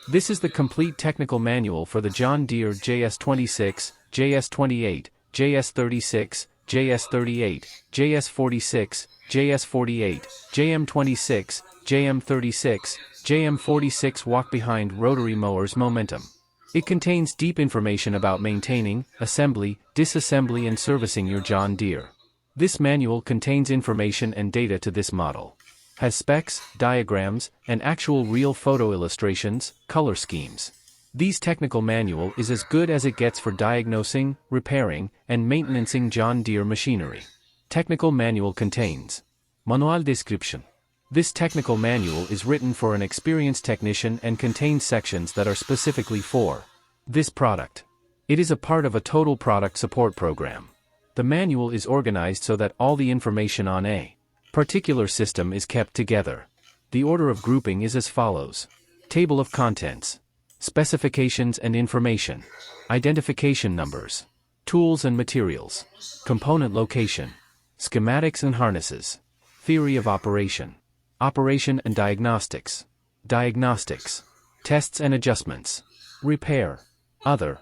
This is the complete technical manual for the John Deere JS26, JS28, JS36, JS38, JS46, JS48, JM26, JM36, JM46 walk-behind rotary mowers MowMentum. It contains deep information about maintaining, assembly, disassembly and servicing your John Deere. This manual contains information and data to this model. Has specs, diagrams, and actual real photo illustrations, color schemes. This technical manual is as good as it gets for diagnosing, repairing, and maintenancing John Deere machinery. Technical manual contains manual description. This technical manual is written for an experienced technician and contains sections that are specifically for this product. It is a part of a total product support program. The manual is organized so that all the information on a particular system is kept together. The order of grouping is as follows. Table of contents. Specifications and information. Identification numbers. Tools and materials. Component location. Schematics and harnesses. Theory of operation. Operation and diagnostics. Diagnostics. Tests and adjustments. Repair. Other.